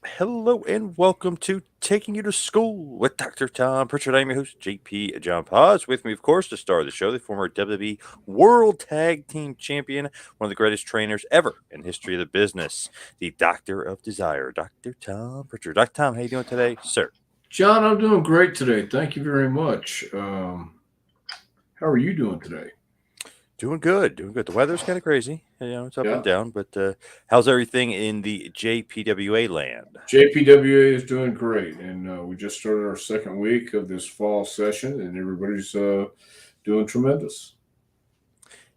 Hello and welcome to Taking You to School with Dr. Tom Prichard. I'm your host, JP John Paz. With me, of course, the star of the show, the former WWE World Tag Team Champion, one of the greatest trainers ever in history of the business, the Doctor of Desire, Dr. Tom Prichard. Dr. Tom, how you doing today, sir? John, I'm doing great today. Thank you very much. How are you doing today? Doing good, doing good. The weather's kind of crazy, it's up and Yeah, down, but how's everything in the JPWA land? JPWA is doing great, and we just started our second week of this fall session, and everybody's doing tremendous.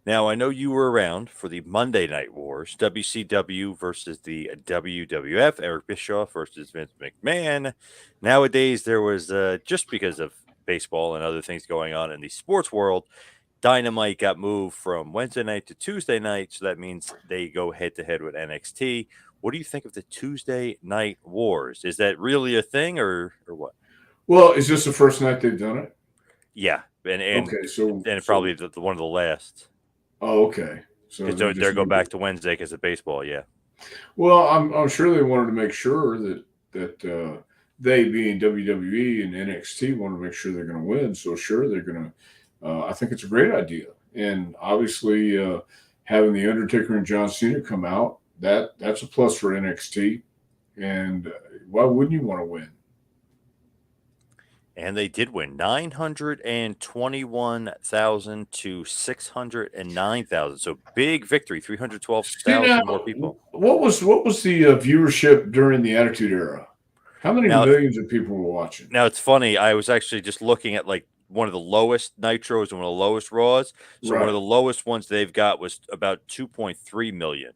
Now, I know you were around for the Monday Night Wars, WCW versus the WWF, Eric Bischoff versus Vince McMahon. Nowadays, there was, just because of baseball and other things going on in the sports world, Dynamite got moved from Wednesday night to Tuesday night. So that means they go head to head with NXT. What do you think of the Tuesday Night Wars? Is that really a thing or what? Well, is this the first night they've done it? Yeah. And, and, Okay, so and so probably the one of the last. oh, okay, so Because they they just go moved back it. to Wednesday because of baseball. Yeah. Well, I'm sure they wanted to make sure that they, being WWE and NXT, want to make sure they're going to win. So sure, they're going to. I think it's a great idea, and obviously having the Undertaker and John Cena come out, that's a plus for NXT. And why wouldn't you want to win? And they did win 921,000 to 609,000. So big victory, See now, 312,000 more people. what was the viewership during the Attitude Era? How many Now, millions of people were watching? now it's funny. I was actually just looking at like one of the lowest nitros and one of the lowest raws. So one of Right, the lowest ones they've got was about 2.3 million.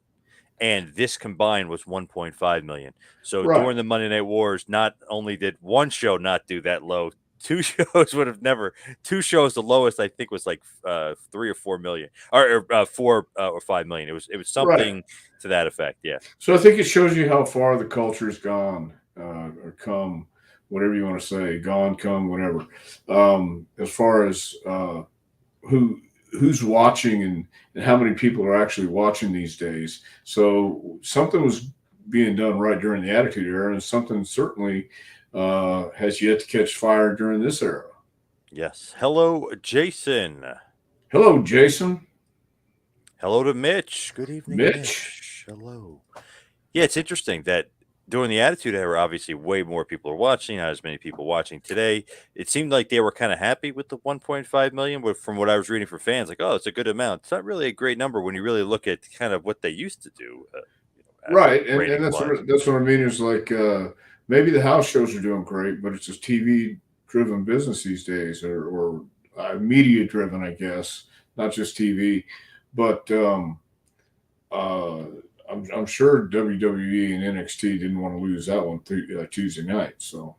And this combined was 1.5 million. So right. during the Monday Night Wars, not only did one show not do that low, two shows would have never. Two shows, the lowest I think was like 3 or 4 million, or 4 or 5 million. It was Right. something to that effect. Yeah. So I think it shows you how far the culture's gone, or come, whatever you want to say, gone, come, whatever. As far as who who's watching and how many people are actually watching these days. So something was being done right during the Attitude Era, and something certainly has yet to catch fire during this era. Yes. Hello, Jason. Hello, Jason, Hello to Mitch. Good evening, Mitch. Mitch. Hello. Yeah, it's interesting that during the Attitude Era, obviously, way more people are watching. Not as many people watching today. It seemed like they were kind of happy with the 1.5 million, but from what I was reading for fans, like, oh, it's a good amount. It's not really a great number when you really look at kind of what they used to do, Right, and ratings that's wise. what I mean is like maybe the house shows are doing great, but it's a TV driven business these days, or media driven, I guess, not just TV. But uh, I'm sure WWE and NXT didn't want to lose that one Tuesday night. So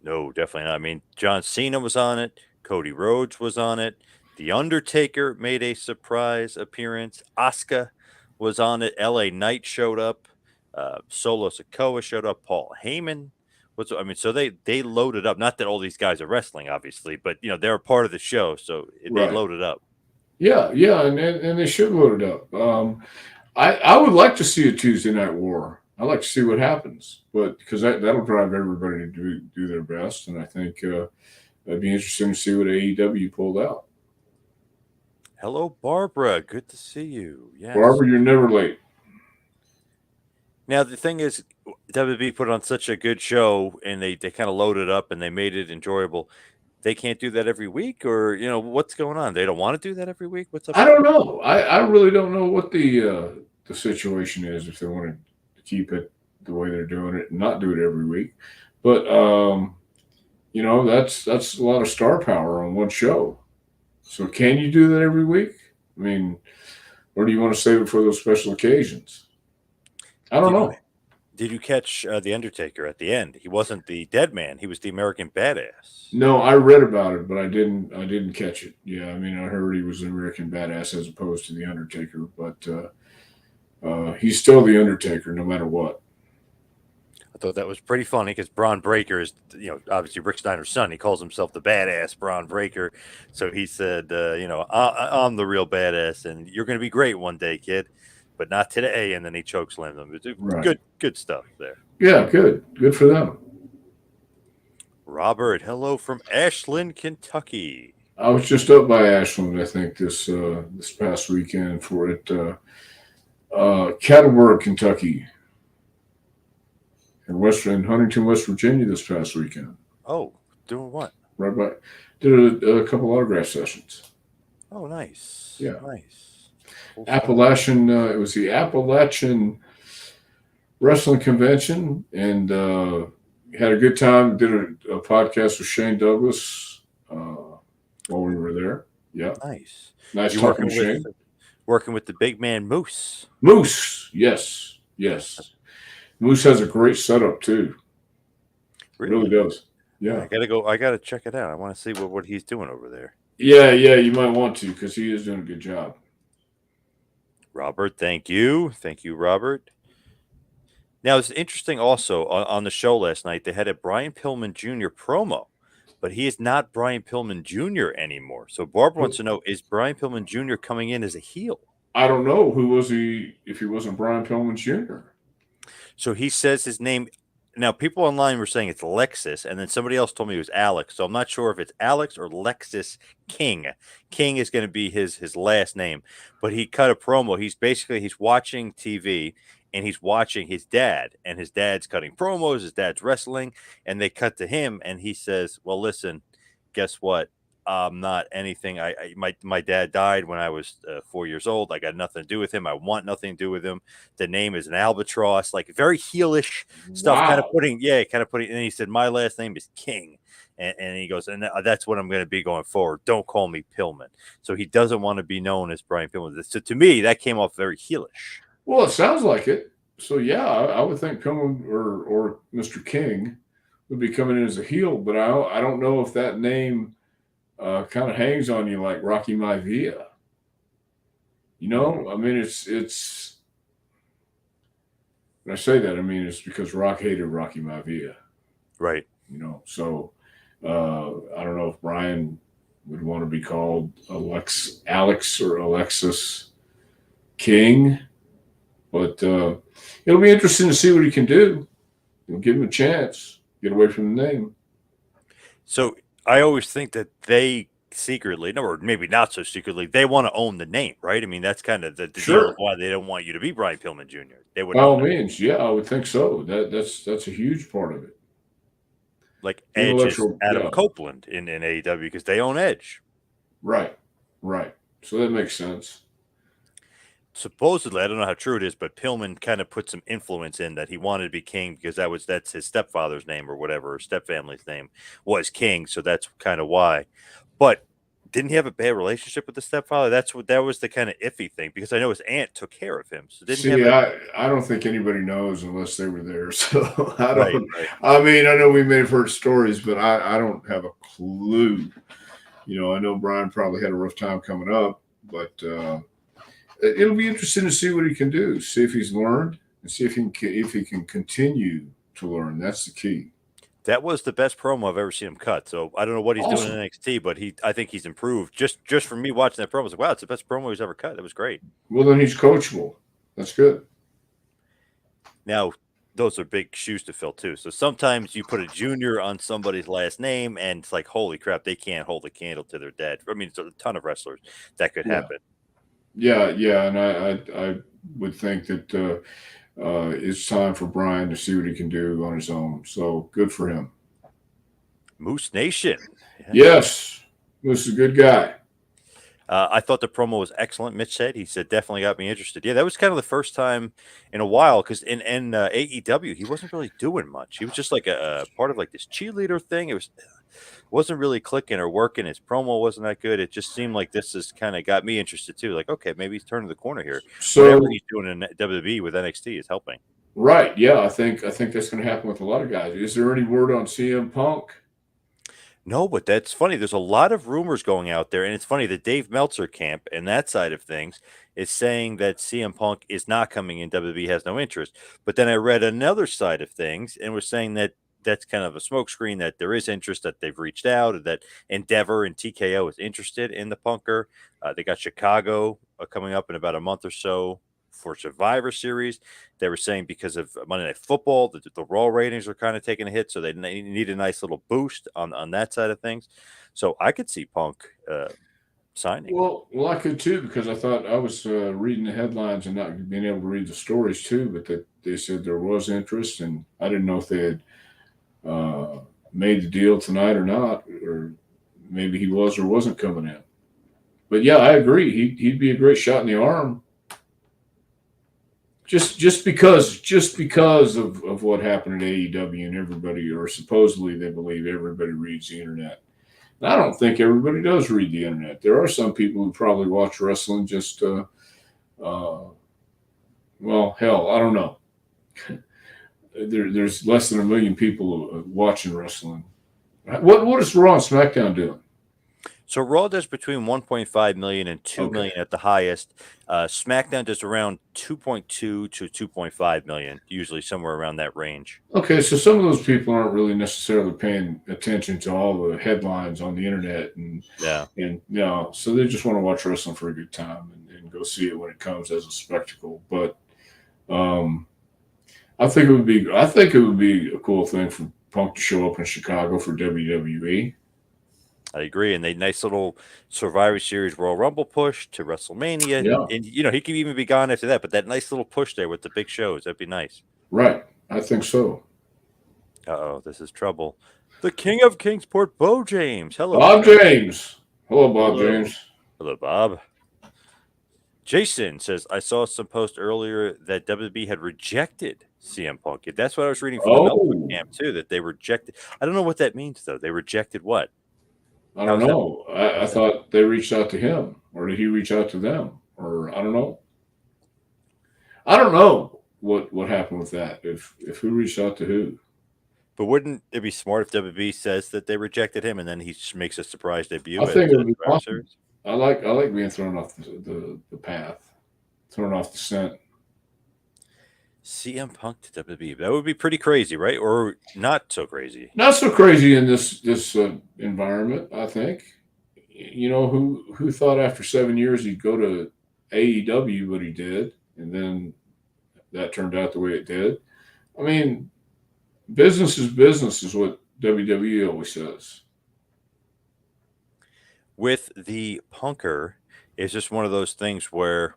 No, definitely not. I mean, John Cena was on it. Cody Rhodes was on it. The Undertaker made a surprise appearance. Asuka was on it. L.A. Knight showed up. Solo Sikoa showed up. Paul Heyman was. I mean, so they loaded up. Not that all these guys are wrestling, obviously, but they're a part of the show, so they right, loaded up. yeah, and they should load it up. I would like to see a Tuesday night war. I like to see what happens, but because that'll drive everybody to do their best, and I think it'd be interesting to see what AEW pulled out. Hello, Barbara. Good to see you. Yes. Barbara, you're never late. Now the thing is, WB put on such a good show, and they kind of loaded up and they made it enjoyable. They can't do that every week, or what's going on? They don't want to do that every week. What's up I with don't that? know. I really don't know what the situation is if they want to keep it the way they're doing it and not do it every week. But that's a lot of star power on one show. So can you do that every week? I mean, or do you want to save it for those special occasions? I don't Did you know. did you catch the Undertaker at the end? He wasn't the dead man. He was the American Badass. No, I read about it, but I didn't catch it. Yeah, I mean, I heard he was an American badass as opposed to the Undertaker, but he's still the Undertaker no matter what. I thought that was pretty funny because Braun Breaker is, obviously Rick Steiner's son. He calls himself the badass Braun Breaker. So he said, I'm the real badass and you're going to be great one day, kid. but not today. And then he chokeslammed him. Right. Good stuff there. Yeah, good for them. Robert, hello from Ashland, Kentucky. I was just up by Ashland, I think, this past weekend for it. Cattleboro, Kentucky, and Western Huntington, West Virginia this past weekend. Oh, doing what? Right by, did a couple autograph sessions. Oh, nice. Yeah, Nice. Cool stuff. Appalachian. It was the Appalachian Wrestling Convention, and had a good time. Did a podcast with Shane Douglas while we were there. Yeah, Nice. nice You talking to Shane. working with the big man Moose. Moose, yes. Moose has a great setup too. Really does. Yeah. I gotta check it out. I want to see what he's doing over there. Yeah, you might want to because he is doing a good job. Robert, thank you. Thank you, Robert. Now, it's interesting also on the show last night, they had a Brian Pillman Jr. promo, but he is not Brian Pillman Jr. anymore. So Barbara wants to know, is Brian Pillman Jr. coming in as a heel? I don't know. Who was he if he wasn't Brian Pillman Jr.? So he says his name. Now, people online were saying it's Lexus, and then somebody else told me it was Alex. So I'm not sure if it's Alex or Lexus King. King is going to be his last name. But he cut a promo. He's watching TV, and he's watching his dad, and his dad's cutting promos. His dad's wrestling, and they cut to him, and he says, "Well, listen, guess what? Not anything. My dad died when I was 4 years old. I got nothing to do with him. I want nothing to do with him. The name is an albatross, like very heelish stuff. Wow. Kind of putting. And he said, my last name is King, and he goes, and that's what I'm going to be going forward. Don't call me Pillman. So he doesn't want to be known as Brian Pillman. So to me, that came off very heelish. Well, it sounds like it. So yeah, I would think Pillman or Mr. King would be coming in as a heel, but I don't know if that name kind of hangs on you like Rocky Maivia. You know, I mean, it's. When I say that, I mean it's because Rock hated Rocky Maivia. Right. You know, so I don't know if Brian would want to be called Alex or Alexis King, but it'll be interesting to see what he can do. You'll give him a chance. Get away from the name. So I always think that they secretly, or maybe not so secretly, they want to own the name, right? I mean, that's kind of the deal of why they don't want you to be Brian Pillman Jr. They would by all means, yeah, I would think so. That's a huge part of it. Like Edge is Adam Copeland in AEW because they own Edge. Right. So that makes sense. Supposedly, I don't know how true it is, but Pillman kind of put some influence in that he wanted to be King because that's his stepfather's name or whatever, or stepfamily's name was King, so that's kind of why. But didn't he have a bad relationship with the stepfather? That was the kind of iffy thing because I know his aunt took care of him. So I don't think anybody knows unless they were there. So I don't. Right. I mean, I know we may have heard stories, but I don't have a clue. You know, I know Brian probably had a rough time coming up, but it'll be interesting to see what he can do. See if he's learned, and see if he can continue to learn. That's the key. That was the best promo I've ever seen him cut. So I don't know what he's doing in NXT, but I think he's improved. Just from me watching that promo, I was like, wow, it's the best promo he's ever cut. That was great. Well, then he's coachable. That's good. Now, those are big shoes to fill too. So sometimes you put a junior on somebody's last name, and it's like, holy crap, they can't hold a candle to their dad. I mean, it's a ton of wrestlers that could happen. Yeah, and I would think that it's time for Brian to see what he can do on his own. So good for him. Moose Nation. Yes, Moose is a good guy. I thought the promo was excellent. Mitch said, definitely got me interested. Yeah, that was kind of the first time in a while because in AEW, he wasn't really doing much. He was just like a part of like this cheerleader thing. It wasn't really clicking or working. His promo wasn't that good. It just seemed like this has kind of got me interested too. Like, okay, maybe he's turning the corner here. So whatever he's doing in WWE with NXT is helping. Right. Yeah, I think that's going to happen with a lot of guys. Is there any word on CM Punk? No, but that's funny. There's a lot of rumors going out there, and it's funny. The Dave Meltzer camp and that side of things is saying that CM Punk is not coming in. WWE has no interest. But then I read another side of things and was saying that that's kind of a smokescreen, that there is interest, that they've reached out, that Endeavor and TKO is interested in the Punker. They got Chicago coming up in about a month or so. for Survivor Series. They were saying because of Monday Night Football, the Raw ratings are kind of taking a hit, so they need a nice little boost on that side of things. So I could see Punk signing. Well, I could too because I thought I was reading the headlines and not being able to read the stories too. But that they said there was interest, and I didn't know if they had uh, made the deal tonight or not, or maybe he was or wasn't coming in. But yeah, I agree. He'd be a great shot in the arm. Just because of what happened at AEW and everybody, or supposedly they believe everybody reads the internet. And I don't think everybody does read the internet. There are some people who probably watch wrestling just uh, well, hell, I don't know. There's less than a million people watching wrestling. What is Raw and SmackDown doing? So Raw does between 1.5 million and 2 Okay. million at the highest. SmackDown does around 2.2 to 2.5 million, usually somewhere around that range. Okay, so some of those people aren't really necessarily paying attention to all the headlines on the internet, Yeah. and you know, so they just want to watch wrestling for a good time and go see it when it comes as a spectacle. But um, I think it would be a cool thing for Punk to show up in Chicago for WWE. I agree. And they nice little Survivor Series Royal Rumble push to WrestleMania. Yeah, And he could even be gone after that, but that nice little push there with the big shows, that'd be nice. right. I think so. Uh-oh, this is trouble. The King of Kingsport, Bo James. Hello, Bob sir. James. Hello, Bob Hello. James. Hello, Bob. Jason says, I saw some post earlier that WWE had rejected CM Punk. That's what I was reading from the Meltzer Oh, camp, too, that they rejected. I don't know what that means, though. They rejected what? I don't How's that? know. I How's that? thought they reached out to him, or did he reach out to them, or I don't know. I don't know what happened with that. If who reached out to who? But wouldn't it be smart if WWE says that they rejected him and then he makes a surprise I debut at think it would be Survivor awesome. Series? I like being thrown off the path, thrown off the scent. CM Punk to WWE. That would be pretty crazy, right? Or not so crazy. Not so crazy in this environment. I think. You know who thought after 7 years he'd go to AEW, but he did, and then that turned out the way it did. I mean, business is what WWE always says. With the Punker, it's just one of those things where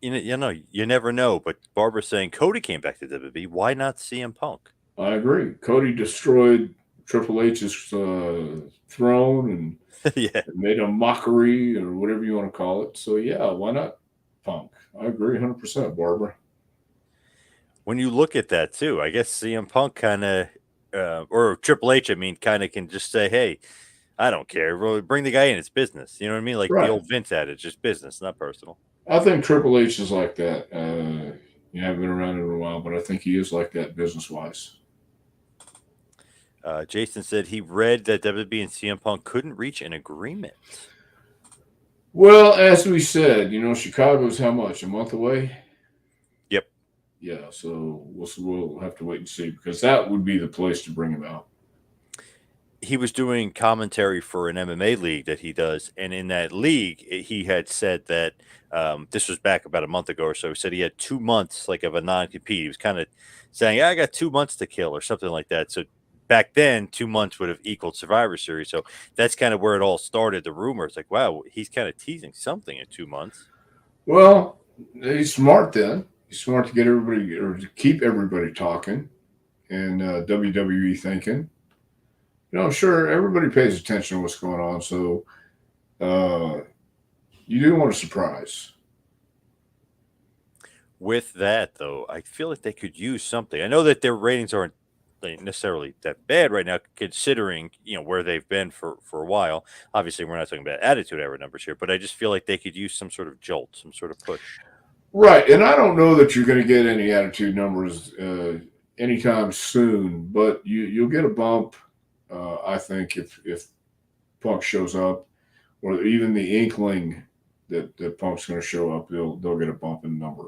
you never know. But Barbara's saying Cody came back to WWE. Why not CM Punk? I agree. Cody destroyed Triple H's throne Yeah. and made a mockery or whatever you want to call it. So yeah, why not Punk? I agree 100%, Barbara. When you look at that too, I guess CM Punk kind of, or Triple H, I mean, kind of can just say, "Hey, I don't care. Well, bring the guy in. It's business." You know what I mean? Like the Right. old Vince adage, just business, not personal. I think Triple H is like that. You haven't been around in a while, but I think he is like that business wise. Jason said he read that WWE and CM Punk couldn't reach an agreement. Well, as we said, you know, Chicago's how much? A month away? Yep. Yeah, so we'll have to wait and see because that would be the place to bring him out. He was doing commentary for an MMA league that he does, and in that league, he had said that this was back about a month ago or so. He said he had 2 months like of a non-compete. He was kind of saying, "Yeah, I got 2 months to kill" or something like that. So back then, 2 months would have equaled Survivor Series. So that's kind of where it all started. The rumor, it's like, wow, he's kind of teasing something in 2 months. Well, he's smart then. He's smart to get everybody or to keep everybody talking and WWE thinking. You know, I'm sure everybody pays attention to what's going on, so uh, you do want a surprise. With that, though, I feel like they could use something. I know that their ratings aren't like, necessarily that bad right now, considering where they've been for a while. Obviously, we're not talking about attitude era numbers here, but I just feel like they could use some sort of jolt, some sort of push. Right, and I don't know that you're going to get any attitude numbers anytime soon, but you'll get a bump. I think if Punk shows up, or even the inkling that Punk's going to show up, they'll get a bump in number.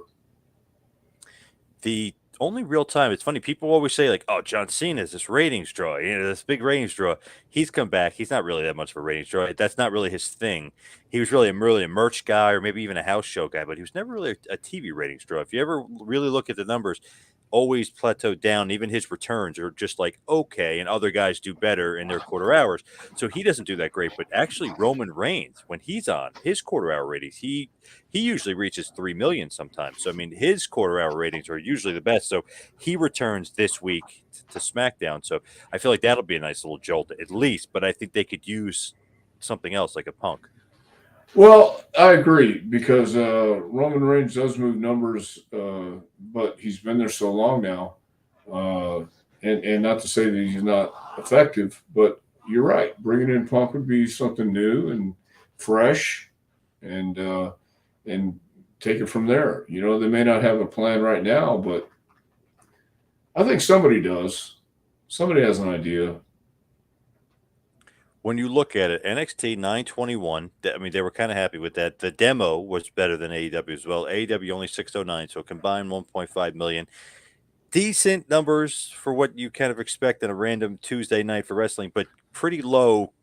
The only real time. It's funny. People always say like, "Oh, John Cena is this ratings draw. This big ratings draw." He's come back. He's not really that much of a ratings draw. That's not really his thing. He was really a merch guy, or maybe even a house show guy, but he was never really a TV ratings draw. If you ever really look at the numbers, always plateaued down. Even his returns are just like okay, and other guys do better in their quarter hours. So he doesn't do that great. But actually, Roman Reigns, when he's on his quarter hour ratings, he usually reaches 3 million sometimes. So I mean, his quarter hour ratings are usually the best. So he returns this week to SmackDown. So I feel like that'll be a nice little jolt at least. But I think they could use something else like a Punk. Well, I agree because Roman Reigns does move numbers, but he's been there so long now, uh, and not to say that he's not effective, but you're right. Bringing in Punk would be something new and fresh, and and take it from there. You know, they may not have a plan right now, but I think somebody does. Somebody has an idea. When you look at it, NXT 921, I mean, they were kind of happy with that. The demo was better than AEW as well. AEW only 609, so combined 1.5 million. Decent numbers for what you kind of expect on a random Tuesday night for wrestling, but pretty low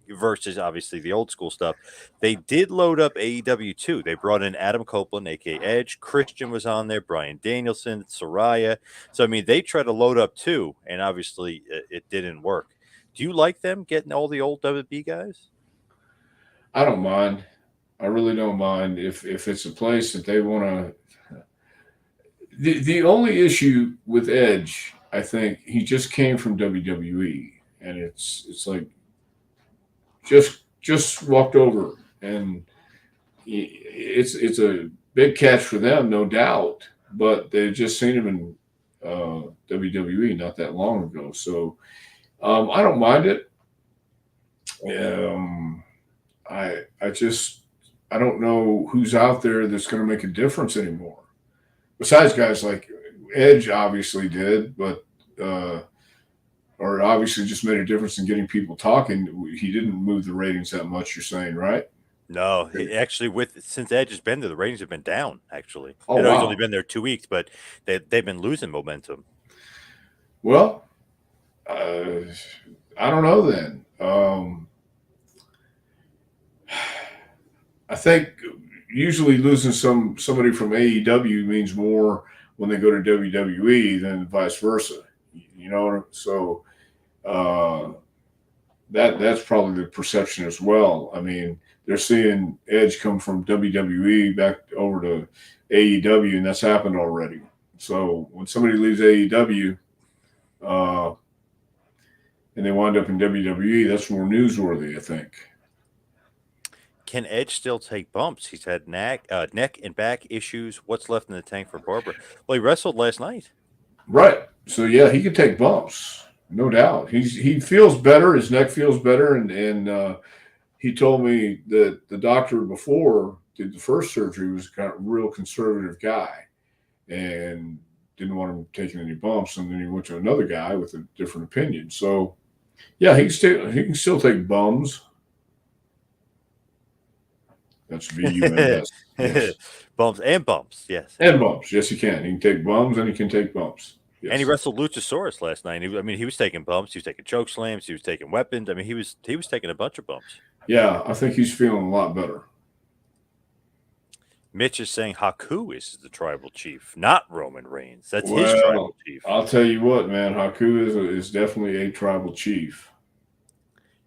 versus obviously the old school stuff. They did load up AEW too. They brought in Adam Copeland, aka Edge. Christian was on there, Brian Danielson, Soraya. So I mean, they tried to load up too, and obviously it didn't work. Do you like them getting all the old WB guys? I don't mind. I really don't mind if it's a place that they want to. The only issue with Edge, I think, he just came from WWE, and it's like just walked over, and it's a big catch for them, no doubt. But they just seen him in WWE not that long ago, so I don't mind it. Um, I just I don't know who's out there that's going to make a difference anymore. Besides guys like Edge, obviously did, but uh, or obviously just made a difference in getting people talking. He didn't move the ratings that much. You're saying, right? No, actually, with since Edge has been there, the ratings have been down. Actually, Oh I know he's only wow. been there 2 weeks, but they've been losing momentum. Well, I don't know then. I think usually losing somebody from AEW means more when they go to WWE than vice versa. You know, so uh, that's probably the perception as well. I mean, they're seeing Edge come from WWE back over to AEW, and that's happened already. So when somebody leaves AEW uh, and they wind up in WWE, that's more newsworthy, I think. Can Edge still take bumps? He's had neck and back issues. What's left in the tank for Barbara? Well, he wrestled last night. Right. So yeah, he could take bumps, no doubt. He feels better. His neck feels better, and he told me that the doctor before did the first surgery was kind of a real conservative guy and didn't want him taking any bumps. And then he went to another guy with a different opinion. So yeah, he can still take bums. That's VUMS. Yes, Bumps and bumps, yes. and bumps. Yes, he can. He can take bums and he can take bumps. And he Yes. wrestled Luchasaurus last night. I mean, he was taking bumps. He was taking choke slams. He was taking weapons. I mean, he was taking a bunch of bumps. Yeah, I think he's feeling a lot better. Mitch is saying Haku is the tribal chief, not Roman Reigns. That's his Well, tribal chief. I'll tell you what, man. Haku is definitely a tribal chief.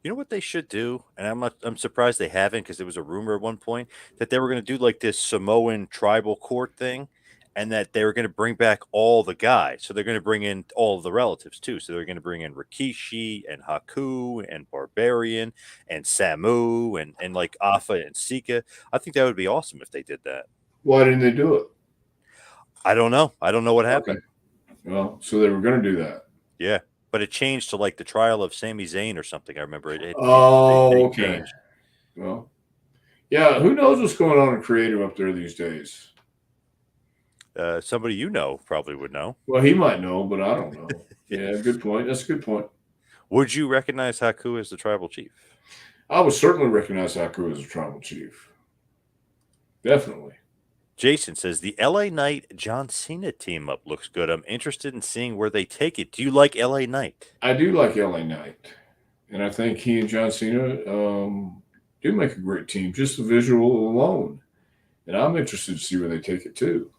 You know what they should do, and I'm surprised they haven't because there was a rumor at one point that they were going to do like this Samoan tribal court thing, and that they were going to bring back all the guys. So they're going to bring in all of the relatives too. So they're going to bring in Rikishi and Haku and Barbarian and Samu and like Afa and Sika. I think that would be awesome if they did that. Why didn't they do it? I don't know. I don't know what Okay. happened. Well, so they were going to do that. Yeah, but it changed to like the trial of Sami Zayn or something. I remember they Oh, okay. changed. Well, yeah. Who knows what's going on in creative up there these days? Somebody you know probably would know. Well, he might know, but I don't know. Yeah, good point. That's a good point. Would you recognize Haku as the tribal chief? I would certainly recognize Haku as a tribal chief. Definitely. Jason says the LA Knight John Cena team up looks good. I'm interested in seeing where they take it. Do you like LA Knight? I do like LA Knight, and I think he and John Cena do make a great team. Just the visual alone, and I'm interested to see where they take it too.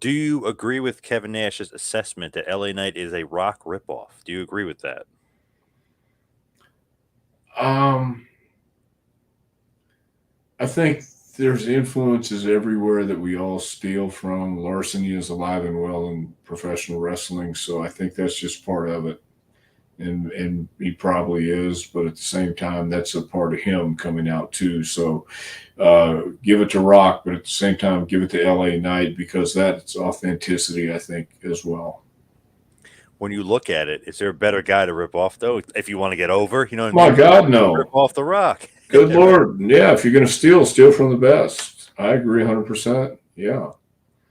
Do you agree with Kevin Nash's assessment that LA Knight is a Rock ripoff? Do you agree with that? Um, I think there's influences everywhere that we all steal from. Larceny is alive and well in professional wrestling, so I think that's just part of it. And he probably is, but at the same time, that's a part of him coming out too. So give it to Rock, but at the same time, give it to LA Knight because that's authenticity, I think, as well. When you look at it, is there a better guy to rip off though? If you want to get over, you know what I My mean? God, Rip no. off the Rock. Good Right? Lord. Yeah, if you're going to steal, steal from the best. I agree 100%. Yeah.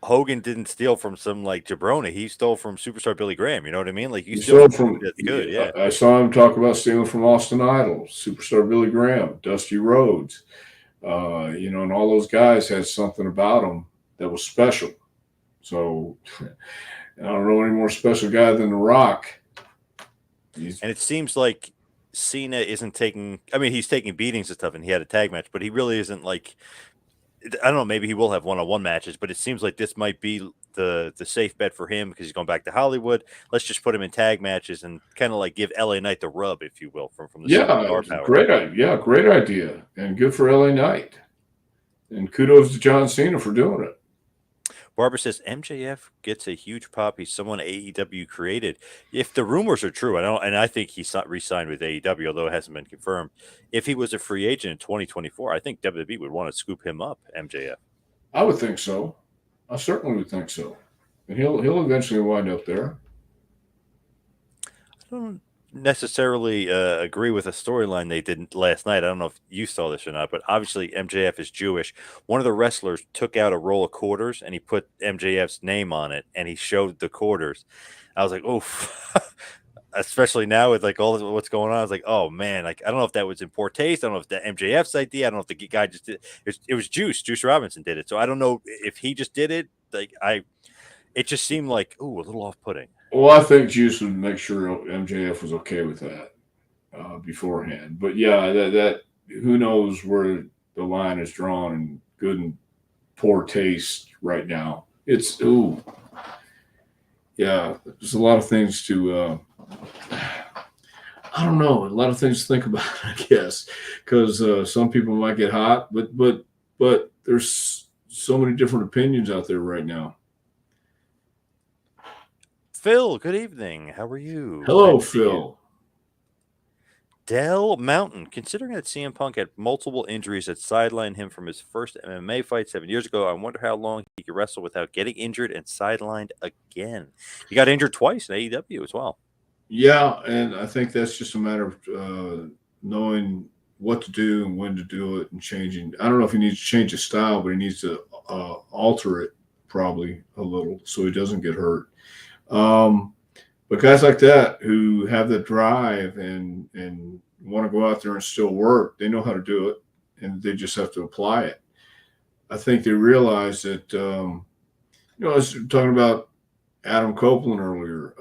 Hogan didn't steal from some like jabroni. He stole from superstar Billy Graham. You know what I mean? Like you You steal saw from somebody from, that's good. Yeah. I saw him talk about stealing from Austin Idol, superstar Billy Graham, Dusty Rhodes, and all those guys had something about them that was special. So I don't know any more special guy than The Rock. And it seems like Cena isn't taking. I mean, he's taking beatings and stuff, and he had a tag match, but he really isn't like. I don't know. Maybe he will have one-on-one matches, but it seems like this might be the safe bet for him because he's going back to Hollywood. Let's just put him in tag matches and kind of like give LA Knight the rub, if you will, from the Yeah, star power. great idea, and good for LA Knight. And kudos to John Cena for doing it. Barbara says MJF gets a huge pop. He's someone AEW created. If the rumors are true, I think he re-signed with AEW, although it hasn't been confirmed. If he was a free agent in 2024, I think WWE would want to scoop him up. MJF. I would think so. I certainly would think so. And he'll eventually wind up there. I don't necessarily agree with a storyline they did last night. I don't know if you saw this or not, but obviously MJF is Jewish. One of the wrestlers took out a roll of quarters and he put MJF's name on it and he showed the quarters. I was like, oh, especially now with like all what's going on. I was like, oh man, like I don't know if that was in poor taste. I don't know if the MJF's idea. I don't know if the guy just did it was Juice Robinson did it. So I don't know if he just did it. It just seemed like, ooh, a little off putting. Well, I think Juice would make sure MJF was okay with that beforehand. But yeah, that who knows where the line is drawn in good and poor taste right now. It's yeah. There's a lot of things to. I don't know. A lot of things to think about, I guess, because some people might get hot, but there's so many different opinions out there right now. Phil, good evening. How are you? Hello, Phil. Dell Mountain, considering that CM Punk had multiple injuries that sidelined him from his first MMA fight 7 years ago, I wonder how long he could wrestle without getting injured and sidelined again. He got injured twice in AEW as well. Yeah, and I think that's just a matter of knowing what to do and when to do it and changing. I don't know if he needs to change his style, but he needs to alter it probably a little so he doesn't get hurt. But guys like that who have the drive and want to go out there and still work, they know how to do it, and they just have to apply it. I think they realize that. I was talking about Adam Copeland earlier.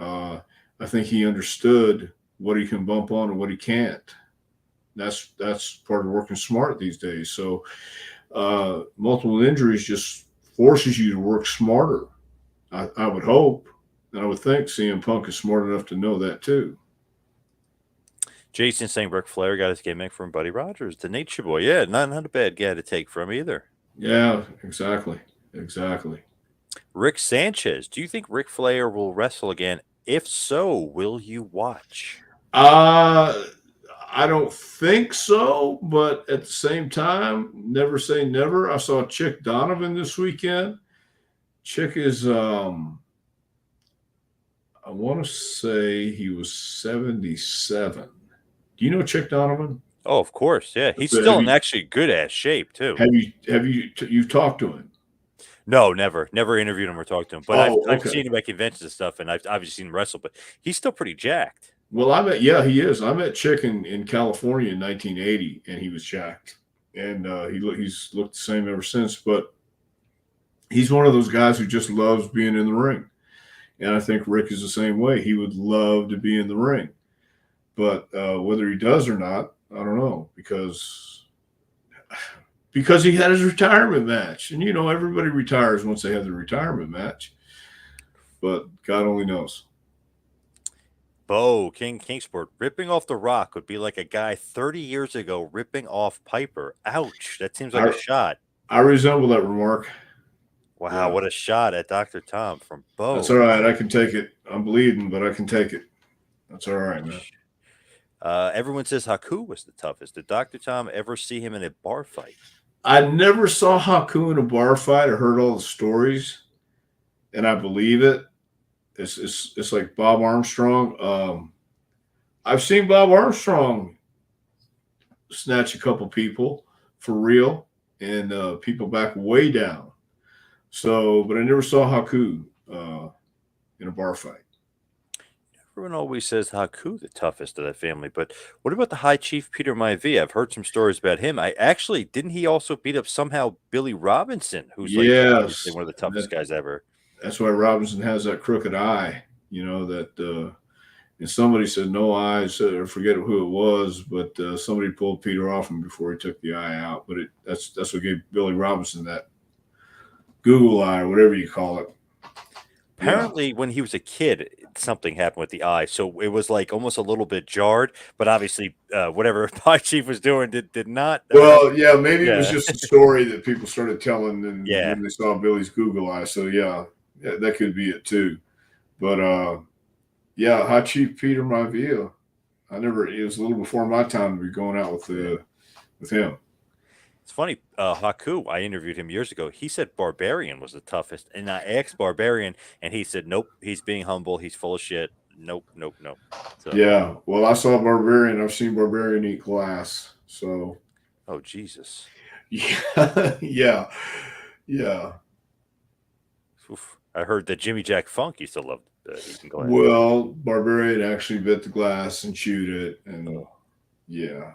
I think he understood what he can bump on and what he can't. That's part of working smart these days. So multiple injuries just forces you to work smarter. I would hope. And I would think CM Punk is smart enough to know that too. Jason saying Ric Flair got his gimmick from Buddy Rogers, the Nature Boy. Yeah, not a bad guy to take from either. Yeah, exactly. Rick Sanchez, do you think Ric Flair will wrestle again? If so, will you watch? I don't think so, but at the same time, never say never. I saw Chick Donovan this weekend. Chick is I want to say he was 77. Do you know Chick Donovan? Oh, of course. Yeah. He's still in actually good ass shape too. You've talked to him? No, never interviewed him or talked to him, but I've seen him at conventions and stuff, and I've obviously seen him wrestle, but he's still pretty jacked. Well, he is. I met Chick in California in 1980, and he was jacked, and he's looked the same ever since. But He's one of those guys who just loves being in the ring. And I think Rick is the same way. He would love to be in the ring. But whether he does or not, I don't know, because he had his retirement match. And, everybody retires once they have their retirement match. But God only knows. Bo Kingsport ripping off The Rock would be like a guy 30 years ago ripping off Piper. Ouch! That seems like a I, shot. I resemble that remark. Wow, Yeah. what a shot at Dr. Tom from That's Bo. all right. I can take it. I'm bleeding, but I can take it. That's all right, man. Ouch. Everyone says Haku was the toughest. Did Dr. Tom ever see him in a bar fight? I never saw Haku in a bar fight. I heard all the stories, and I believe it. It's like Bob Armstrong. I've seen Bob Armstrong snatch a couple people for real, and people back way down. So, but I never saw Haku in a bar fight. Everyone always says Haku the toughest of that family, but what about the High Chief Peter Maivia? I've heard some stories about him. I actually didn't he also beat up somehow Billy Robinson, who's like obviously Yes, one of the toughest guys ever. that's why Robinson has that crooked eye. That and somebody said no eyes. I forget who it was, but somebody pulled Peter off him before he took the eye out. But that's what gave Billy Robinson that Google eye, or whatever you call it. Yeah. Apparently, when he was a kid, something happened with the eye, so it was like almost a little bit jarred. But obviously, whatever High Chief was doing did not. Well, yeah, maybe it was Yeah, just a story that people started telling and yeah. when they saw Billy's Google eye. So yeah, that could be it too. But yeah, High Chief Peter Maivia. It was a little before my time to be going out with him. It's funny, Haku, I interviewed him years ago. He said Barbarian was the toughest, and I asked Barbarian, and he said, "Nope, he's being humble. He's full of shit. Nope, nope, nope." So, Yeah. Well, I saw Barbarian. I've seen Barbarian eat glass. So oh Jesus, yeah, yeah, yeah. oof. I heard that Jimmy Jack Funk used to love eating glass. Well, Barbarian actually bit the glass and chewed it, and Oh. yeah.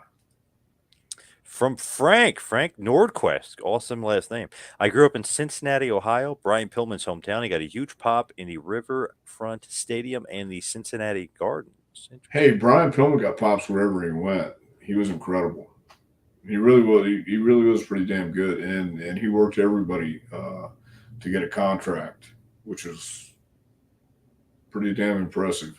From Frank Nordquist, awesome last name. I grew up in Cincinnati, Ohio, Brian Pillman's hometown. He got a huge pop in the Riverfront Stadium and the Cincinnati Gardens. Hey, Brian Pillman got pops wherever he went. He was incredible. He really was. He really was pretty damn good, and he worked everybody to get a contract, which was pretty damn impressive.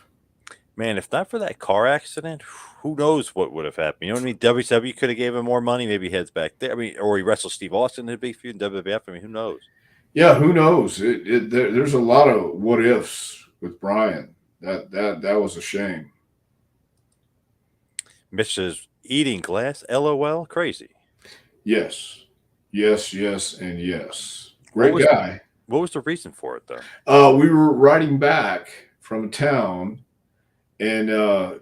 Man, if not for that car accident, who knows what would have happened? You know what I mean? WCW could have gave him more money. Maybe he heads back there. I mean, or he wrestled Steve Austin in a big feud in WWF. I mean, who knows? Yeah, who knows? There's a lot of what ifs with Brian. That was a shame. Mitch says, eating glass, LOL, crazy. Yes, yes, yes, and yes. What Great was guy. what was the reason for it though? We were riding back from town and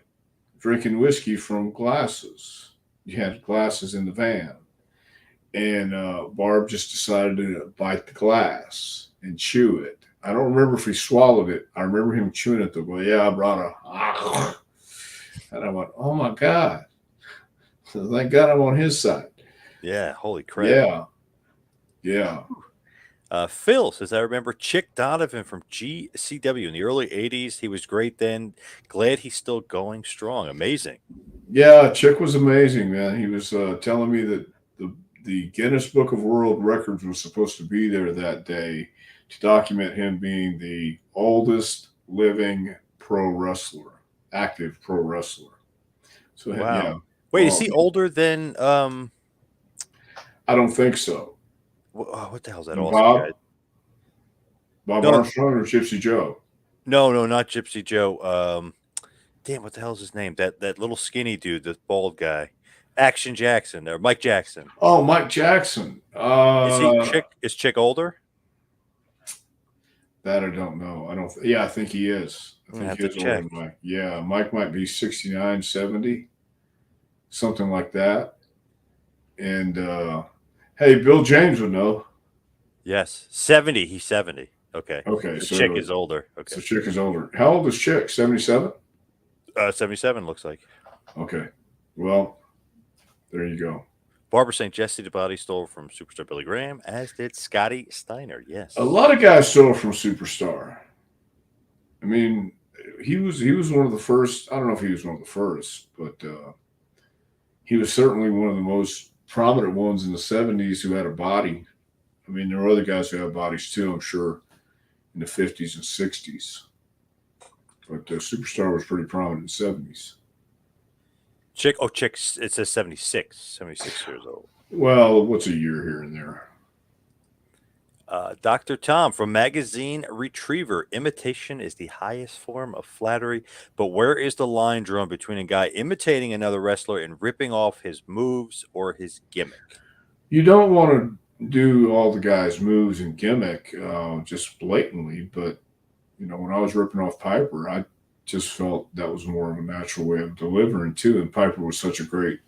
drinking whiskey from glasses. You had glasses in the van, and Barb just decided to bite the glass and chew it. I don't remember if he swallowed it. I remember him chewing it. Well, yeah, I brought a, and I went, oh my god! So thank God I'm on his side. Yeah, holy crap. Yeah, yeah. Phil says, I remember Chick Donovan from GCW in the early 80s. He was great then. Glad he's still going strong. Amazing. Yeah, Chick was amazing, man. He was telling me that the Guinness Book of World Records was supposed to be there that day to document him being the oldest living pro wrestler, active pro wrestler. So Wow. yeah. Wait, is he older than I don't think so. what the hell's that And awesome guy? Bob No, Armstrong or Gypsy Joe? no, not Gypsy Joe. Damn, what the hell's his name? That little skinny dude, the bald guy. Action Jackson or Mike Jackson. Oh, Mike Jackson. Is Chick older? That I don't know. Yeah, I think he is. I I'm gonna think have he to is older check. than Mike. Yeah, Mike might be 69, 70, something like that. And hey, Bill James would know. Yes. 70. He's 70. Okay. Okay, The so Chick is older. Okay. Chick is older. How old is Chick? 77? 77 looks like. Okay. Well, there you go. Barbara St. Jesse, the body stole from superstar Billy Graham, as did Scotty Steiner. A Yes. lot of guys stole from Superstar. I mean, he was one of the first. I don't know if he was one of the first, but he was certainly one of the most prominent ones in the '70s who had a body. I mean, there were other guys who had bodies too, I'm sure, in the '50s and '60s. But Superstar was pretty prominent in the '70s. Chick, it says 76, 76 years old. Well, what's a year here and there? Dr. Tom from Magazine Retriever. Imitation is the highest form of flattery, but where is the line drawn between a guy imitating another wrestler and ripping off his moves or his gimmick? You don't want to do all the guy's moves and gimmick just blatantly, but when I was ripping off Piper, I just felt that was more of a natural way of delivering too. And Piper was such a great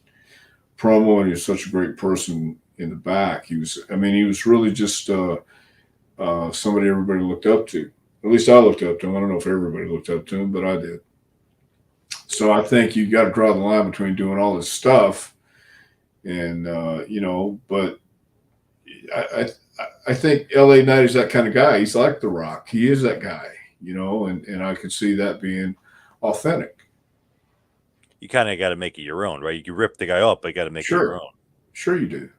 promo, and he was such a great person in the back. I mean, he was really just somebody everybody looked up to. At least I looked up to him. I don't know if everybody looked up to him, but I did. So I think you got to draw the line between doing all this stuff and but I I think L.A. Knight is that kind of guy. He's like The Rock. He is that guy, and I could see that being authentic. You kind of got to make it your own, right? You can rip the guy up, but you got to make it your Sure, own. sure you do,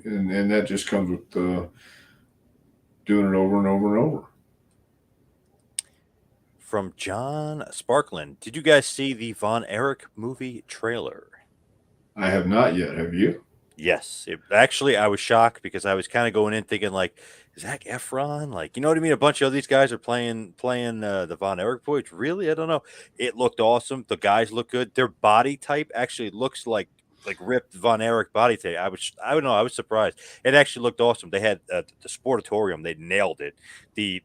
and that just comes with doing it over and over and over. From John Sparkland, did you guys see the Von Erich movie trailer? I have not yet. Have you? Yes. Actually, I was shocked because I was kind of going in thinking like Zach Efron, like you know what I mean. A bunch of these guys are playing the Von Erich boys. Really, I don't know. It looked awesome. The guys look good. Their body type actually looks like ripped Von Erich body type. I don't know. I was surprised. It actually looked awesome. They had the Sportatorium. They nailed it.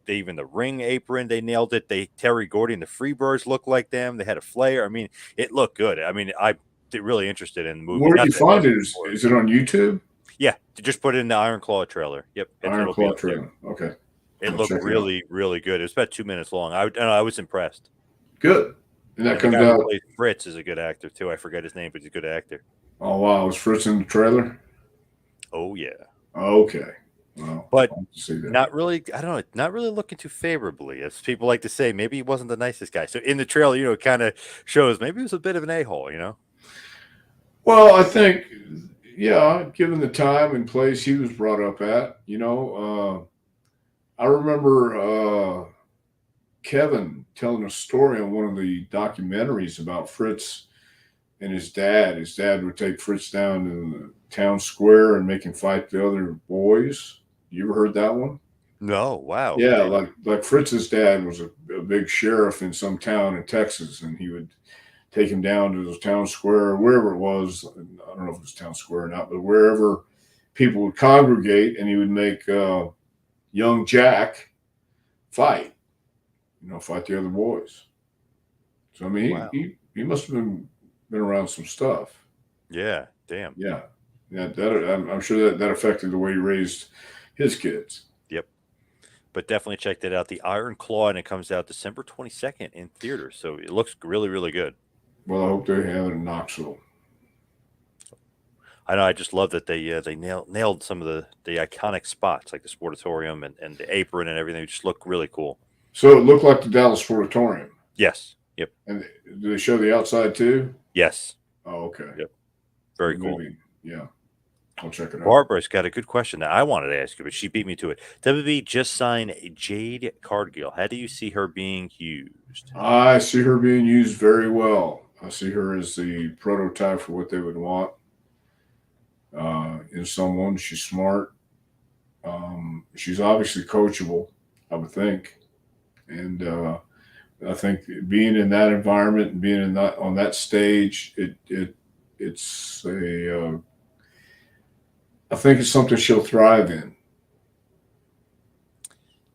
Even the ring apron. They nailed it. Terry Gordy and the Freebirds looked like them. They had a flair. I mean, it looked good. I mean, I really interested in the movie. Where do Not you that I find wasn't it? Is, before. is it on YouTube? Yeah, just put it in the Iron Claw trailer. Yep, Iron it'll be Claw up there. trailer. Okay, It I'll looked check it out. really, really good. It was about 2 minutes long. I was impressed. Good. And that And the comes guy who out. plays Fritz is a good actor too. I forget his name, but he's a good actor. Oh wow, was Fritz in the trailer? Oh yeah, Okay. Well, but I'll have to see that. not really. I don't know. Not really looking too favorably, as people like to say. Maybe he wasn't the nicest guy. So in the trailer, it kind of shows maybe he was a bit of an a-hole. Well, I think, yeah, given the time and place he was brought up at, I remember Kevin telling a story on one of the documentaries about Fritz and his dad. His dad would take Fritz down to the town square and make him fight the other boys. You ever heard that one? No, wow, Yeah, damn. like Fritz's dad was a big sheriff in some town in Texas, and he would take him down to the town square, or wherever it was. I don't know if it was town square or not, but wherever people would congregate, and he would make young Jack fight, fight the other boys. So I mean, Wow, he must have been around some stuff. yeah, damn. Yeah, yeah. I'm sure that affected the way he raised his kids. Yep. But definitely check that out. The Iron Claw, and it comes out December 22nd in theaters. So it looks really, really good. Well, I hope they have it in Knoxville. I know. I just love that they nailed some of the iconic spots like the Sportatorium and the apron and everything. They just look really cool. So it looked like the Dallas Sportatorium. Yes. Yep. And do they show the outside too? Yes. Oh, okay. Yep. Very cool. Maybe, yeah. I'll check it out. Barbara's got a good question that I wanted to ask you, but she beat me to it. WB just signed Jade Cargill. How do you see her being used? I see her being used very well. I see her as the prototype for what they would want in someone. She's smart. She's obviously coachable, I would think. And I think being in that environment and being in that on that stage, it's a I think it's something she'll thrive in.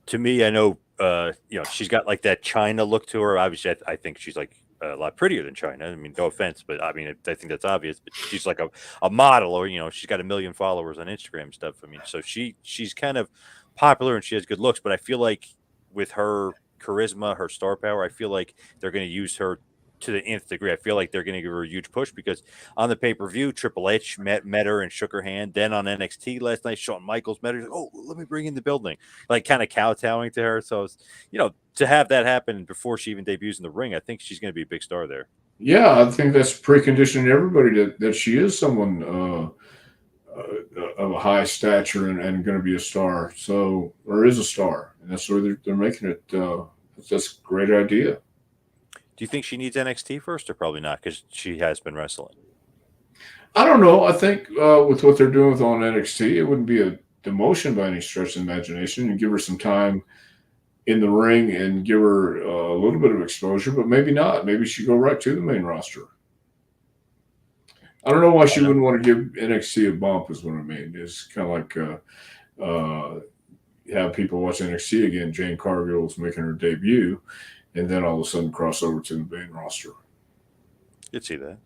To me, I know, she's got like that China look to her. Obviously, I think she's like a lot prettier than China. I mean, no offense, but I mean, I think that's obvious. But she's like a model, or she's got 1 million followers on Instagram and stuff. I mean, so she's kind of popular and she has good looks. But I feel like with her charisma, her star power, I feel like they're going to use her to the nth degree. I feel like they're going to give her a huge push because on the pay per view, Triple H met her and shook her hand. Then on NXT last night, Shawn Michaels met her. Like, oh, let me bring in the building, like kind of kowtowing to her. So, to have that happen before she even debuts in the ring, I think she's going to be a big star there. Yeah, I think that's preconditioning everybody that she is someone of a high stature and going to be a star. So, or is a star, and that's why they're making it. That's a great idea. Do you think she needs NXT first, or probably not because she has been wrestling? I don't know. I think with what they're doing with on NXT, it wouldn't be a demotion by any stretch of the imagination, and give her some time in the ring and give her a little bit of exposure, but maybe not. Maybe she go right to the main roster. I don't know why she wouldn't want to give NXT a bump. Is what I mean. It's kind of like have people watch NXT again. Jane Cargill's making her debut, and then all of a sudden cross over to the main roster. You'd see that.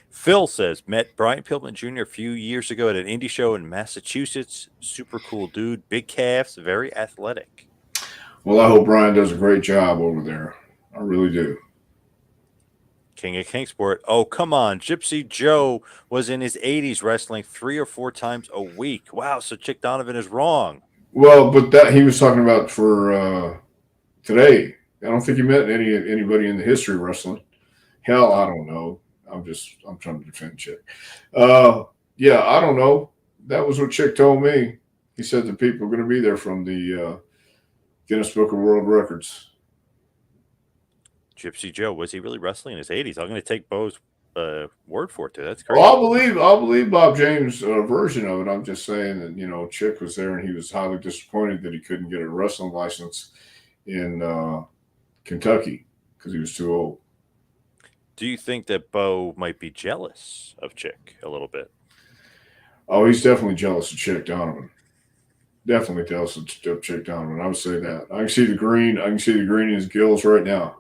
Phil says, met Brian Pillman Jr. a few years ago at an indie show in Massachusetts. Super cool dude. Big calves, very athletic. Well, I hope Brian does a great job over there. I really do. King of Kingsport. Oh, come on. Gypsy Joe was in his 80s wrestling 3 or 4 times a week. Wow, so Chick Donovan is wrong. Well, but that he was talking about for today. I don't think he meant anybody in the history of wrestling. Hell, I don't know. I'm trying to defend Chick. Yeah, I don't know. That was what Chick told me. He said the people are going to be there from the Guinness Book of World Records. Gypsy Joe, was he really wrestling in his 80s? I'm going to take Bo's word for it, too. That's great. Well, I'll believe Bob James' version of it. I'm just saying that Chick was there and he was highly disappointed that he couldn't get a wrestling license in Kentucky because he was too old. Do you think that Bo might be jealous of Chick a little bit? Oh, he's definitely jealous of Chick Donovan. Definitely jealous of Chick Donovan. I would say that. I can see the green. I can see the green in his gills right now.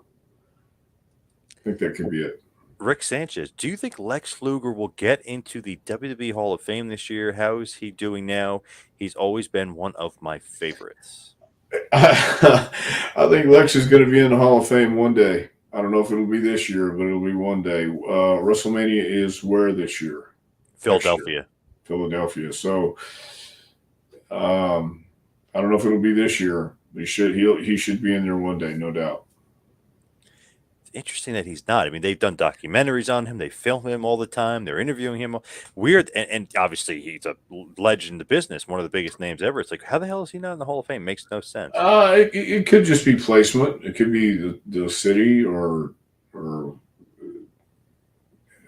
I think that could be it. Rick Sanchez, do you think Lex Luger will get into the WWE Hall of Fame this year? How is he doing now? He's always been one of my favorites. I think Lex is going to be in the Hall of Fame one day. I don't know if it'll be this year, but it'll be one day. WrestleMania is where this year? Philadelphia. Philadelphia. So I don't know if it'll be this year. He should be in there one day, no doubt. It's interesting that he's not. I mean, they've done documentaries on him. They film him all the time. They're interviewing him. Weird, and obviously he's a legend in the business, one of the biggest names ever. It's like, how the hell is he not in the Hall of Fame? Makes no sense. It could just be placement. It could be the city or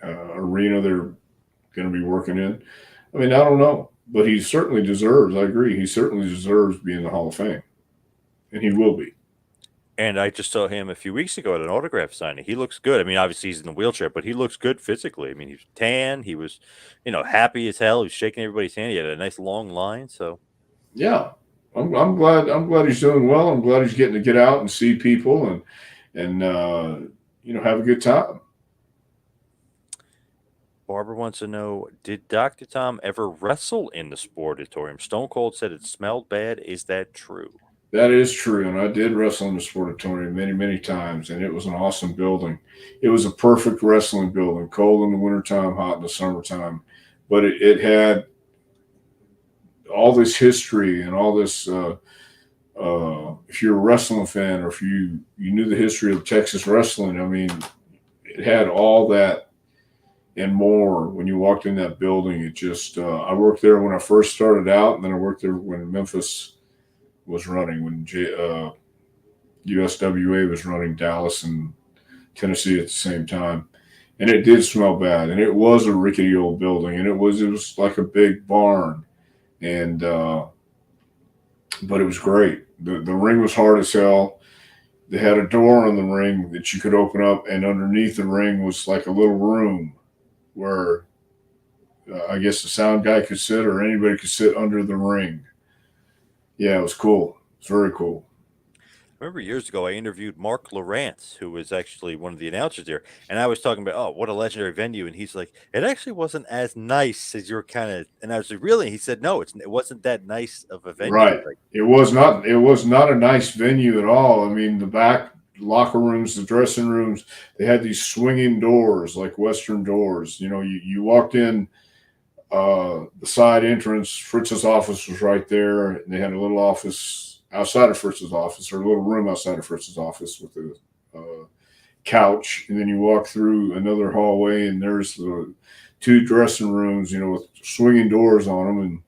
arena they're going to be working in. I mean, I don't know, but he certainly deserves. I agree. He certainly deserves to be in the Hall of Fame, and he will be. And I just saw him a few weeks ago at an autograph signing. He looks good. I mean, obviously he's in the wheelchair, but he looks good physically. I mean, he's tan. He was, happy as hell. He was shaking everybody's hand. He had a nice long line. So, yeah, I'm glad. I'm glad he's doing well. I'm glad he's getting to get out and see people and have a good time. Barbara wants to know, did Dr. Tom ever wrestle in the Sportatorium? Stone Cold said it smelled bad. Is that true? That is true, and I did wrestle in the Sportatorium many, many times, and it was an awesome building. It was a perfect wrestling building, cold in the wintertime, hot in the summertime, but it had all this history and all this. If you're a wrestling fan, or if you knew the history of Texas wrestling, I mean, it had all that and more. When you walked in that building, it just I worked there when I first started out, and then I worked there when Memphis was running, when USWA was running Dallas and Tennessee at the same time, and it did smell bad, and it was a rickety old building, and it was like a big barn, and but it was great. The ring was hard as hell. They had a door on the ring that you could open up, and underneath the ring was like a little room where I guess the sound guy could sit, or anybody could sit under the ring. Yeah, it was cool. It's very cool. I remember years ago I interviewed Mark Lawrence, who was actually one of the announcers there, and I was talking about, oh, what a legendary venue, and he's like, it actually wasn't as nice as you're kind of, and I was like, really? He said, no, it wasn't that nice of a venue. Right. Like, It was not. It was not a nice venue at all. I mean, the back locker rooms, the dressing rooms, they had these swinging doors like Western doors. You walked in the side entrance. Fritz's office was right there, and they had a little office outside of Fritz's office, or a little room outside of Fritz's office with a couch. And then you walk through another hallway, and there's the two dressing rooms, with swinging doors on them, and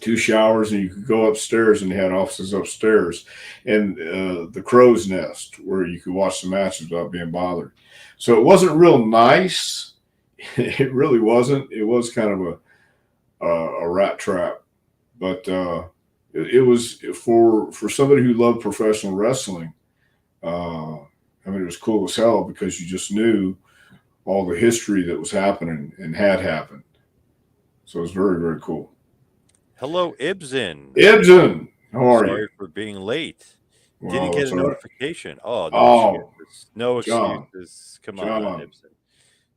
two showers, and you could go upstairs, and they had offices upstairs, and the crow's nest where you could watch the matches without being bothered. So it wasn't real nice. It really wasn't. It was kind of a rat trap, but it was for somebody who loved professional wrestling. It was cool as hell because you just knew all the history that was happening and had happened. So it was very, very cool. Hello, Ibsen. Ibsen, how are Sorry you? for being late. Well, Didn't get it's a all right. notification. Oh, no Oh, excuses. No John, excuses. Come on, John, Ibsen.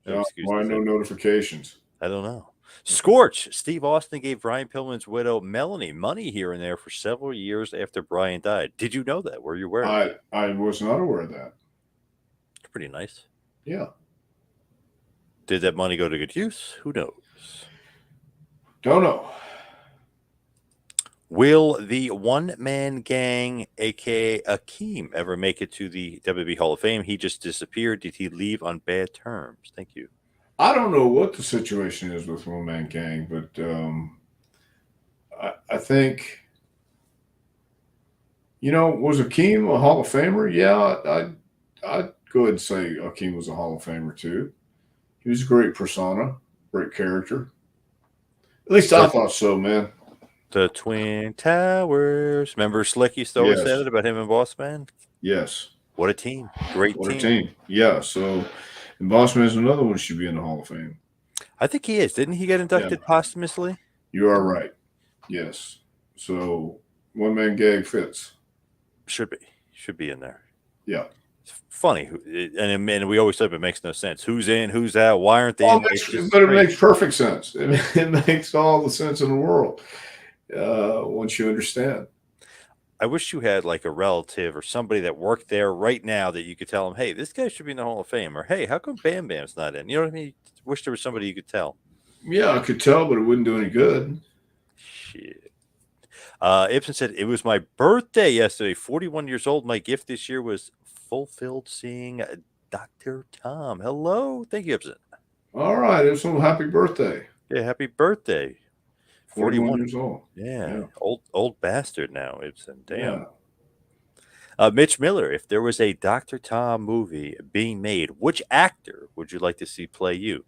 No why excuses. no notifications? I don't know. Scorch. Steve Austin gave Brian Pillman's widow, Melanie, money here and there for several years after Brian died. Did you know that? Were you aware of that? I was not aware of that. Pretty nice. Yeah. Did that money go to good use? Who knows? Don't know. Will the one-man gang, a.k.a. Akeem, ever make it to the WWE Hall of Fame? He just disappeared. Did he leave on bad terms? Thank you. I don't know what the situation is with One Man Gang, but I think, was Akeem a Hall of Famer? Yeah, I'd go ahead and say Akeem was a Hall of Famer too. He was a great persona, great character. At least I thought so, man. The Twin Towers. Remember Slick used to always say that about him and Boss Man? Yes. What a team. Great What team. a team. Yeah, so and Boss Man is another one who should be in the Hall of Fame. I think he is. Didn't he get inducted posthumously? You are right. Yes. So One Man Gang fits. Should be in there. Yeah. It's funny, and we always say it makes no sense. Who's in? Who's out? Why aren't they? But it makes perfect sense. It makes all the sense in the world once you understand. I wish you had like a relative or somebody that worked there right now that you could tell them, hey, this guy should be in the Hall of Fame, or hey, how come Bam Bam's not in? You know what I mean? Wish there was somebody you could tell. Yeah, I could tell, but it wouldn't do any good. Shit. Ibsen said, it was my birthday yesterday, 41 years old. My gift this year was fulfilled seeing Dr. Tom. Hello. Thank you, Ibsen. All right. Ibsen, happy birthday. Yeah, happy birthday. 41 years old. Yeah. Old bastard now, Ibsen. Damn. Yeah. Mitch Miller, if there was a Dr. Tom movie being made, which actor would you like to see play you?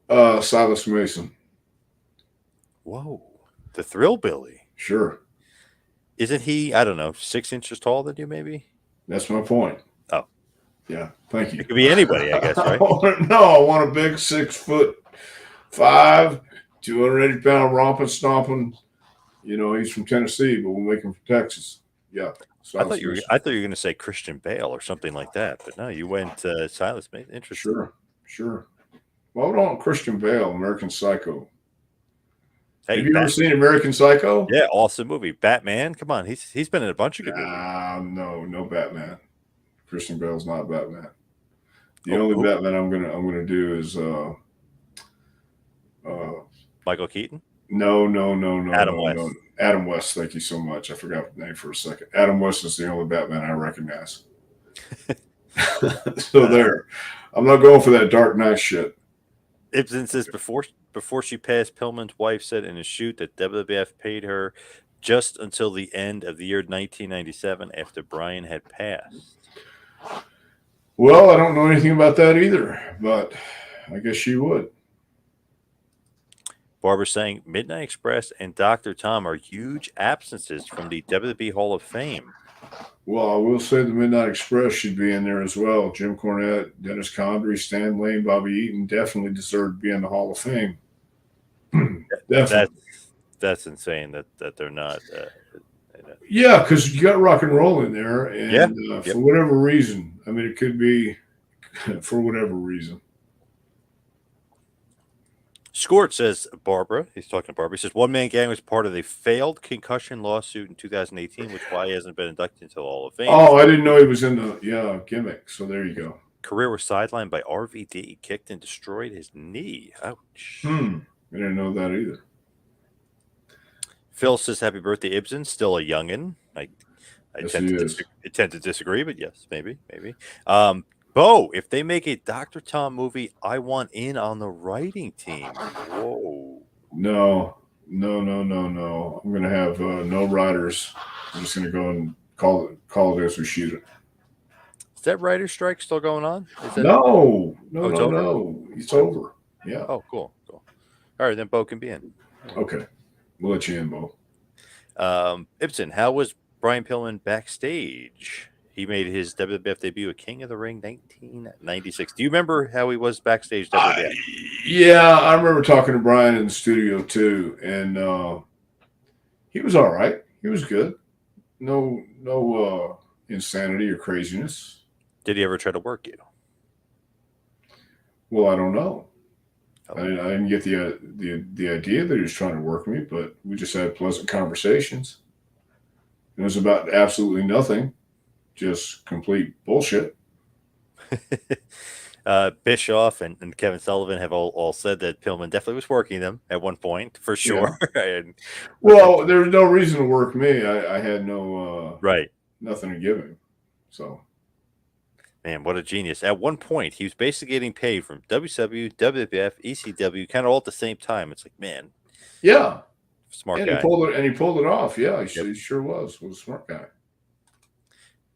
Silas Mason. Whoa. The Thrillbilly. Sure. Isn't he, I don't know, 6 inches taller than you, maybe? That's my point. Oh. Yeah. Thank you. It could be anybody, I guess, right? I want a big 6'5", 280-pound romping, stomping. He's from Tennessee, but we'll make him from Texas. Yeah. I thought you were going to say Christian Bale or something like that, but no, you went Silas Mason. Interesting. Sure. Well, hold on, Christian Bale, American Psycho. Hey, have you ever seen American Psycho? Yeah, awesome movie. Batman, come on, he's been in a bunch of good movies. No Batman. Christian Bale's not Batman. The only Batman I'm gonna do is Michael Keaton. No. Adam West. Adam West. Thank you so much. I forgot the name for a second. Adam West is the only Batman I recognize. So there. I'm not going for that Dark Knight shit. Ibsen says before she passed, Pillman's wife said in a shoot that WWF paid her just until the end of the year 1997 after Brian had passed. Well, I don't know anything about that either, but I guess she would. Barbara saying Midnight Express and Dr. Tom are huge absences from the WWE Hall of Fame. Well, I will say the Midnight Express should be in there as well. Jim Cornette, Dennis Condrey, Stan Lane, Bobby Eaton definitely deserve to be in the Hall of Fame. Definitely. That's insane that they're not. Yeah, because you got rock and roll in there, and for whatever reason, I mean, it could be for whatever reason. Scort says Barbara. He's talking to Barbara. He says one man gang was part of a failed concussion lawsuit in 2018, which is why he hasn't been inducted into the Hall of Fame. Oh, I didn't know he was in the gimmick. So there you go. Career was sidelined by RVD, kicked and destroyed his knee. Ouch. I didn't know that either. Phil says happy birthday, Ibsen. Still a youngin. I Yes, tend he to is. tend to disagree, but yes, maybe. Bo, if they make a Dr. Tom movie, I want in on the writing team. Whoa. No. I'm gonna have no writers. I'm just gonna go and call it as we shoot it. Is that writer strike still going on? Is that No. it's over? No. It's over. Yeah. Oh, cool. All right, then Bo can be in. Okay. We'll let you in, Bo. Ibsen, how was Brian Pillman backstage? He made his WWF debut at King of the Ring 1996. Do you remember how he was backstage WWF? Yeah, I remember talking to Brian in the studio too, and he was all right. He was good. No insanity or craziness. Did he ever try to work you? Well, I don't know. Oh. I didn't get the idea that he was trying to work me, but we just had pleasant conversations. It was about absolutely nothing, just complete bullshit. Bischoff and Kevin Sullivan have all said that Pillman definitely was working them at one point, for sure. Yeah. Well, there was no reason to work me. I had no right, nothing to give him. So, man, what a genius! At one point, he was basically getting paid from WCW, WWF, ECW, kind of all at the same time. It's like, man, yeah, smart and guy. He pulled it off. Yeah, he sure was a smart guy.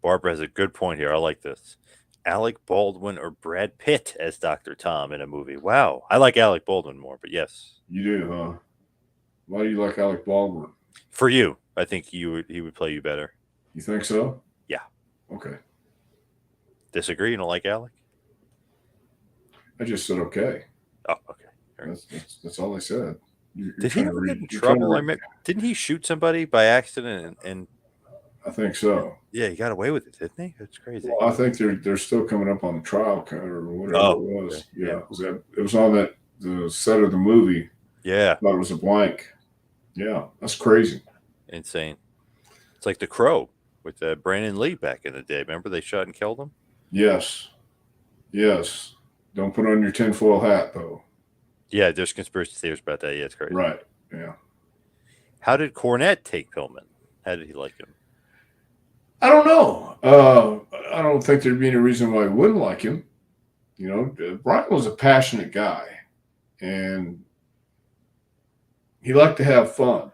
Barbara has a good point here. I like this. Alec Baldwin or Brad Pitt as Dr. Tom in a movie. Wow. I like Alec Baldwin more, but yes. You do, huh? Why do you like Alec Baldwin? For you, I think he would play you better. You think so? Yeah. Okay. Disagree? You don't like Alec? I just said okay. Oh, okay. That's all I said. Did he ever get in trouble? Didn't he shoot somebody by accident and I think so. Yeah, he got away with it, didn't he? That's crazy. Well, I think they're still coming up on the trial or whatever it was. Yeah. It was on the set of the movie. Yeah. I thought it was a blank. Yeah, that's crazy. Insane. It's like The Crow with Brandon Lee back in the day. Remember they shot and killed him? Yes. Don't put on your tinfoil hat, though. Yeah, there's conspiracy theories about that. Yeah, it's crazy. Right. Yeah. How did Cornette take Pillman? How did he like him? I don't know. I don't think there'd be any reason why I wouldn't like him. You know, Brian was a passionate guy, and he liked to have fun.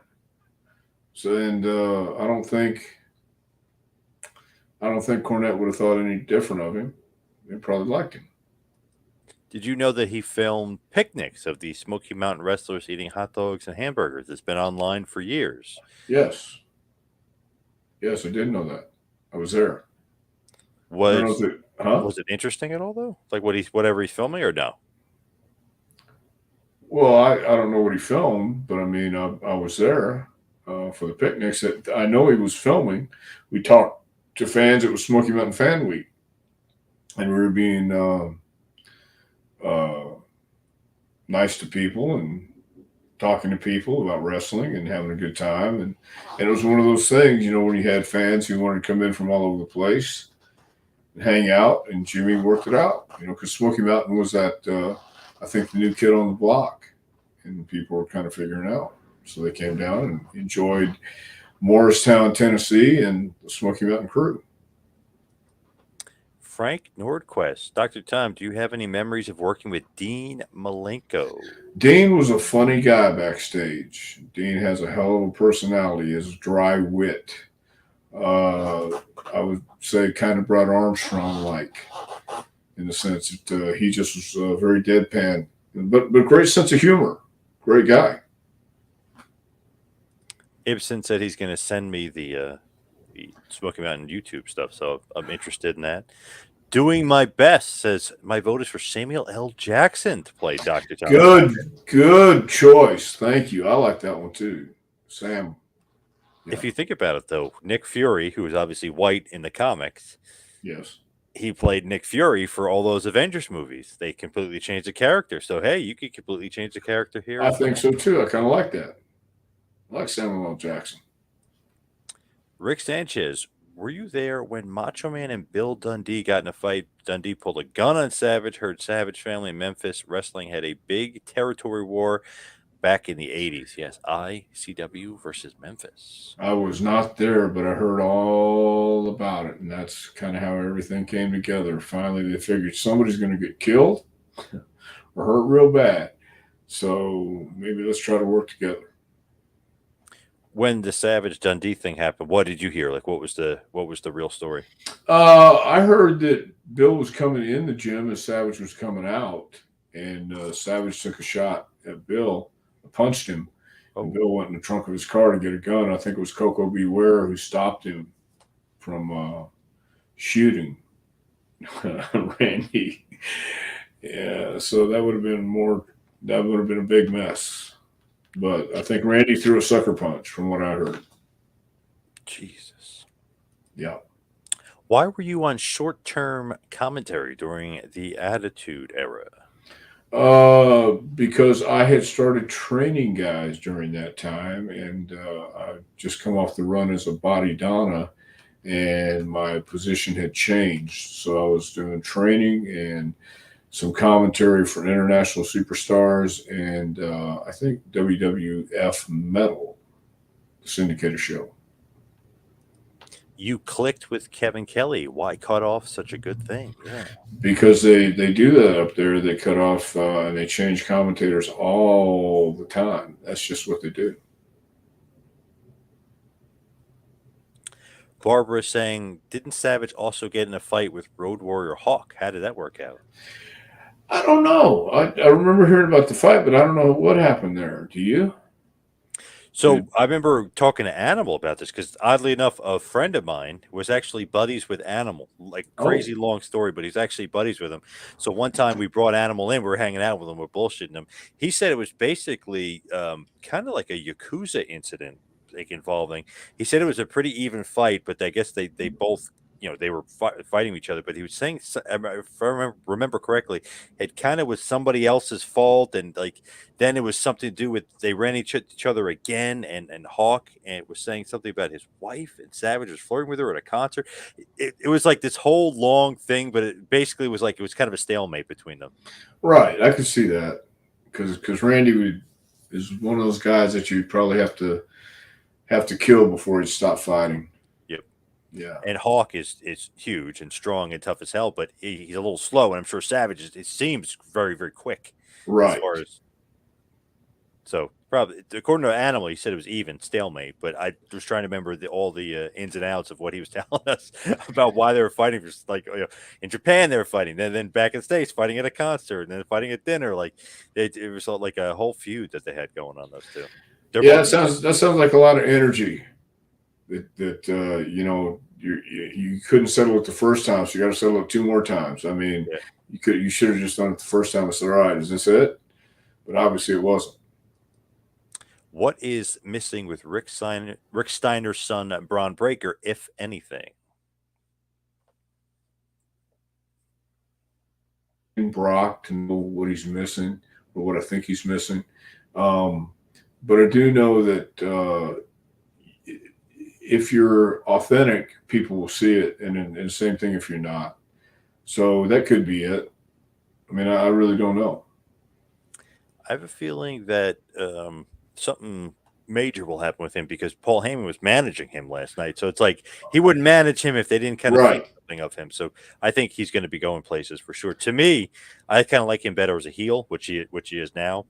So, and I don't think Cornette would have thought any different of him. They probably liked him. Did you know that he filmed picnics of the Smoky Mountain wrestlers eating hot dogs and hamburgers? It's been online for years. Yes, I did know that. I was there. Was it interesting at all though? Like whatever he's filming or no? Well, I don't know what he filmed, but I mean, I was there for the picnics. I know he was filming. We talked to fans. It was Smoky Mountain Fan Week, and we were being nice to people and talking to people about wrestling and having a good time. And it was one of those things, you know, when you had fans who wanted to come in from all over the place and hang out, and Jimmy worked it out, you know, because Smoky Mountain was that, I think, the new kid on the block, and people were kind of figuring out. So they came down and enjoyed Morristown, Tennessee, and the Smoky Mountain crew. Frank Nordquist. Dr. Tom, do you have any memories of working with Dean Malenko? Dean was a funny guy backstage. Dean has a hell of a personality, his dry wit. I would say kind of Brad Armstrong-like, in the sense that he just was very deadpan, but great sense of humor. Great guy. Ibsen said he's going to send me the Smoky Mountain YouTube stuff, so I'm interested in that. Doing my best says my vote is for Samuel L. Jackson to play Dr. Tom. Good choice. Thank you. I like that one too, Sam. Yeah. If you think about it, though, Nick Fury, who is obviously white in the comics, yes, he played Nick Fury for all those Avengers movies. They completely changed the character. So hey, you could completely change the character here I as think well. so too. I kind of like that. I like Samuel L. Jackson. Rick Sanchez, were you there when Macho Man and Bill Dundee got in a fight? Dundee pulled a gun on Savage, hurt Savage family in Memphis. Wrestling had a big territory war back in the 80s. Yes, ICW versus Memphis. I was not there, but I heard all about it, and that's kind of how everything came together. Finally, they figured somebody's going to get killed or hurt real bad, so maybe let's try to work together. When the Savage Dundee thing happened, what did you hear? Like, what was the real story? I heard that Bill was coming in the gym as Savage was coming out, and Savage took a shot at Bill, punched him, and Oh, Bill went in the trunk of his car to get a gun. I think it was Coco Beware who stopped him from shooting Randy. Yeah, so that would have been more. That would have been a big mess. But I think Randy threw a sucker punch, from what I heard. Jesus. Yeah. Why were you on short-term commentary during the Attitude Era? Because I had started training guys during that time, and I just come off the run as a body Donna, and my position had changed. So I was doing training and some commentary for international superstars, and I think WWF Metal, the syndicated show. You clicked with Kevin Kelly. Why cut off such a good thing? Yeah. Because they do that up there. They cut off and they change commentators all the time. That's just what they do. Barbara saying, didn't Savage also get in a fight with Road Warrior Hawk? How did that work out? I don't know. I remember hearing about the fight, but I don't know what happened there. Do you? So I remember talking to Animal about this because oddly enough, a friend of mine was actually buddies with Animal. Like Oh, crazy long story, but he's actually buddies with him. So one time we brought Animal in, we were hanging out with him, we're bullshitting him. He said it was basically kind of like a Yakuza incident, like involving. He said it was a pretty even fight, but I guess they both. They were fighting each other, but he was saying, if I remember correctly, it kind of was somebody else's fault, and like then it was something to do with they ran each other again, and Hawk and was saying something about his wife, and Savage was flirting with her at a concert. It was like this whole long thing, but it basically was like it was kind of a stalemate between them. right. I could see that because is one of those guys that you'd probably have to kill before he'd stop fighting. Yep. Yeah. And Hawk is huge and strong and tough as hell, but he's a little slow, and I'm sure Savage it seems very very quick as Right. far as. So probably according to Animal, he said it was even stalemate. But I was trying to remember all the ins and outs of what he was telling us about why they were fighting. Just like in Japan, they were fighting, then back in the States, fighting at a concert, and then fighting at dinner. Like it was like a whole feud that they had going on. Those two, they're Yeah, both. that sounds like a lot of energy that you couldn't settle it the first time, so you got to settle it two more times. I mean, Yeah. you should have just done it the first time and said, "All right, is this it?" But obviously, it wasn't. What is missing with Rick Steiner's son Braun Breaker, if anything? Brock to know what he's missing or what I think he's missing, um, but I do know that if you're authentic, people will see it, and the same thing if you're not. So that could be it. I mean, I really don't know. I have a feeling that something major will happen with him because Paul Heyman was managing him last night. So it's like he wouldn't manage him if they didn't kind of think Right. something of him. So I think he's going to be going places for sure. To me, I kind of like him better as a heel, which he is now.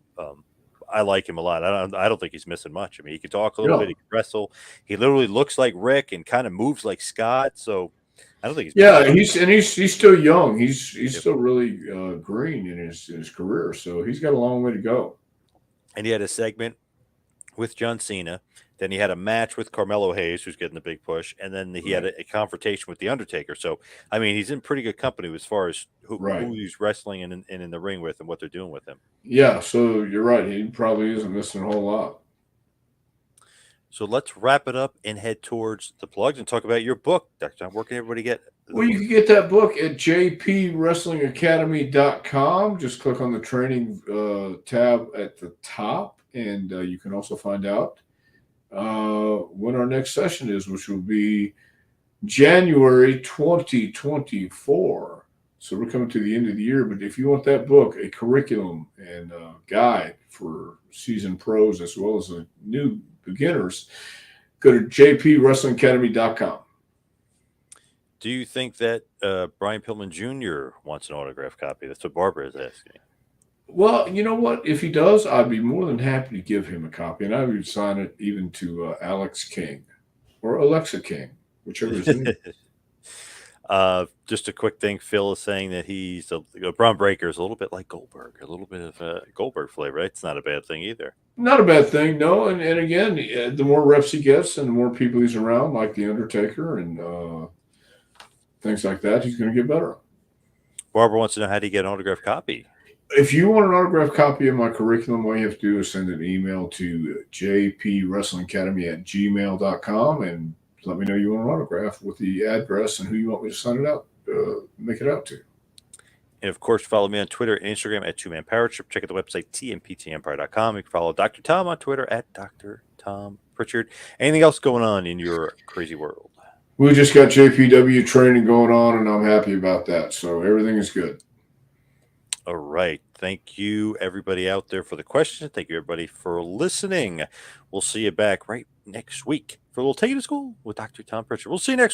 I like him a lot. I don't think he's missing much. I mean, he can talk a little bit, Yeah. he can wrestle. He literally looks like Rick and kind of moves like Scott. So I don't think he's missing Yeah, much. he's still young. He's Yep. still really green in his career, so he's got a long way to go. And he had a segment with John Cena. Then he had a match with Carmelo Hayes, who's getting the big push, and then he had Right, a confrontation with the Undertaker. So, I mean, he's in pretty good company as far as who right. he's wrestling and in the ring with, and what they're doing with him. Yeah, so you're right. He probably isn't missing a whole lot. So let's wrap it up and head towards the plugs and talk about your book, Dr. John. Where can everybody get Well, you can get that book at jpwrestlingacademy.com. Just click on the training tab at the top, and you can also find out when our next session is, which will be January 2024. So we're coming to the end of the year. But if you want that book, a curriculum and a guide for seasoned pros as well as new beginners, go to jpwrestlingacademy.com. Do you think that Brian Pillman Jr. wants an autographed copy? That's what Barbara is asking. Well, you know what? If he does, I'd be more than happy to give him a copy, and I would sign it even to Alex King or Alexa King, whichever his name. Just a quick thing. Phil is saying that he's Braun Breaker is a little bit like Goldberg, a little bit of Goldberg flavor. Right? It's not a bad thing either. Not a bad thing, no. And again, the more reps he gets and the more people he's around, like The Undertaker and things like that, he's going to get better. Barbara wants to know how do you get an autographed copy? If you want an autographed copy of my curriculum, all you have to do is send an email to jpwrestlingacademy@gmail.com and let me know you want an autograph with the address and who you want me to send it out, make it out to. And of course, follow me on Twitter and Instagram at 2Man Power Trip. Check out the website, tmptempire.com. You can follow Dr. Tom on Twitter at Dr. Tom Prichard. Anything else going on in your crazy world? We just got JPW training going on, and I'm happy about that. So everything is good. All right. Thank you, everybody out there, for the questions. Thank you, everybody, for listening. We'll see you back right next week for a little Take It to School with Dr. Tom Prichard. We'll see you next week.